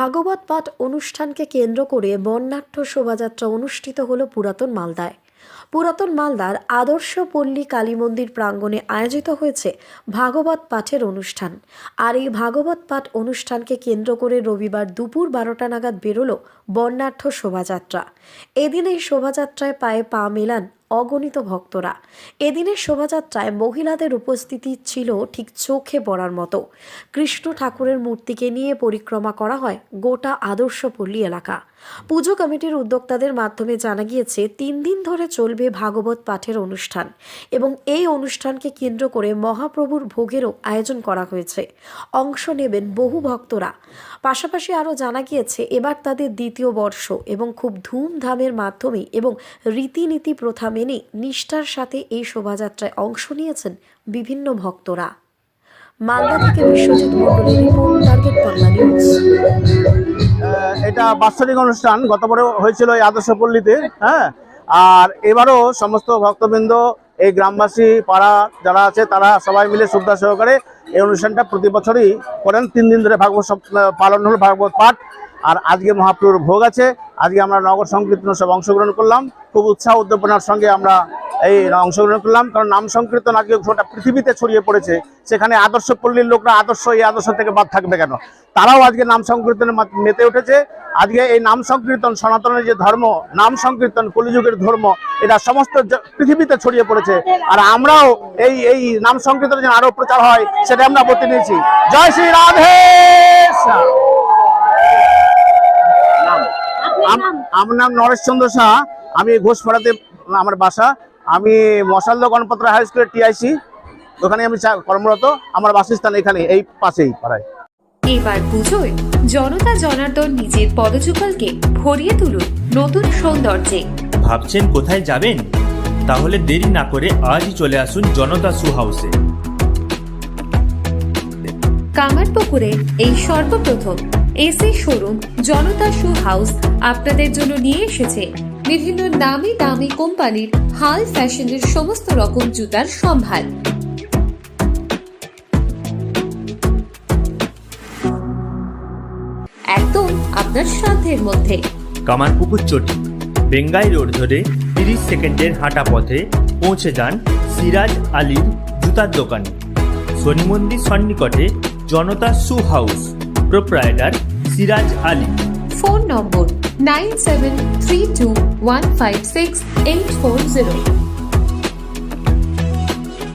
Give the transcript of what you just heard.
ভাগবত পাঠ অনুষ্ঠানকে কেন্দ্র করে বর্ণাঢ্য শোভাযাত্রা অনুষ্ঠিত হলো পুরাতন মালদায়। পুরাতন মালদার আদর্শ পল্লী কালী মন্দির প্রাঙ্গণে আয়োজিত হয়েছে ভাগবত পাঠের অনুষ্ঠান। আর এই ভাগবত পাঠ অনুষ্ঠানকে কেন্দ্র করে রবিবার দুপুর 12টা নাগাদ বেরোলো বর্ণাঢ্য শোভাযাত্রা। এদিন এই শোভাযাত্রায় পায়ে পা মেলান অগণিত ভক্তরা। এদিনের শোভাযাত্রায় মহিলাদের উপস্থিতি ছিল ঠিক চোখে পড়ার মতো। কৃষ্ণ ঠাকুরের মূর্তিকে নিয়ে পরিক্রমা করা হয় গোটা আদর্শপল্লী এলাকা। পুজো কমিটির উদ্যোক্তাদের মাধ্যমে জানা গিয়েছে 3 দিন ধরে চলবে ভাগবত পাঠের অনুষ্ঠান এবং এই অনুষ্ঠানকে কেন্দ্র করে মহাপ্রভুর ভোগেরও আয়োজন করা হয়েছে। অংশ নেবেন বহু ভক্তরা। পাশাপাশি আরও জানা গিয়েছে এবার তাদের দ্বিতীয় বর্ষ এবং খুব ধুমধামের মাধ্যমে এবং রীতিনীতি প্রথা মেনে নিষ্ঠার সাথে এই শোভাযাত্রায় অংশ নিয়েছেন বিভিন্ন ভক্তরা। মালদা থেকে বিশ্বজিৎ মণ্ডলের রিপোর্ট, টার্গেট বাংলা নিউজ। এটা বাৎসরিক অনুষ্ঠান গতবারও হয়েছিল এই আদর্শপল্লীতে, আর এবারও সমস্ত ভক্তবৃন্দ, এই গ্রামবাসী, পাড়া যারা আছে তারা সবাই মিলে শ্রদ্ধা সহকারে এই অনুষ্ঠানটা প্রতি বছরই করেন। 3 দিন ধরে ভাগবত পালন হলো, ভাগবত পাঠ। আর আজকে মহাপ্রভুর ভোগ আছে। আজকে আমরা নগর সংকীর্তন সব অংশগ্রহণ করলাম। খুব উৎসাহ উদ্দীপনার সঙ্গে আমরা এই অংশগ্রহণ করলাম, কারণ নাম সংকীর্তন আজকে গোটা পৃথিবীতে ছড়িয়ে পড়েছে। সেখানে আদর্শপল্লীর লোকরা এই আদর্শ থেকে বাদ থাকবে কেন? তারাও আজকে নাম সংকীর্তনে মেতে উঠেছে। আজকে এই নাম সংকীর্তন, সনাতনের যে ধর্ম, নাম সংকীর্তন কলিযুগের ধর্ম, এটা সমস্ত পৃথিবীতে ছড়িয়ে পড়েছে। আর আমরাও এই নাম সংকীর্তন যেন আরো প্রচার হয় সেটা আমরা বলতে নিয়েছি। জয় শ্রী রাধে। আমার নাম নরেশ চন্দ্র সাহা। আমি ঘোষপাড়াতে আমার বাসা। আমি মশালদহ গণপত্র হাই স্কুলের টিআইসি, ওখানে আমি কর্মরত। আমার বাসস্থান এখানে, এই পাশেই পাড়ায়। এবার পুজোয় জনতা জনার্দন নিজের পদযুগলকে ভরিয়ে তুলুন নতুন সৌন্দর্যে। ভাবছেন কোথায় যাবেন? তাহলে দেরি না করে আজই চলে আসুন জনতা শু হাউসে। কামারপুকুরে এই সর্বপ্রথম এসি শোরুম জনতা শু হাউস আপনাদের জন্য নিয়ে এসেছে বিভিন্ন নামি দামি কোম্পানির হাল ফ্যাশনের সমস্ত রকম জুতার সম্ভার। একদম আপনার সাধ্যের মধ্যে। কামারপুকুর চটি, বেঙ্গাই রোড ধরে 30 সেকেন্ডের হাঁটা পথে পৌঁছে যান সিরাজ আলীর জুতার দোকানে। শনি মন্দির সন্নিকটে Janata shoe house, proprietor Siraj Ali. Phone number 9732156840।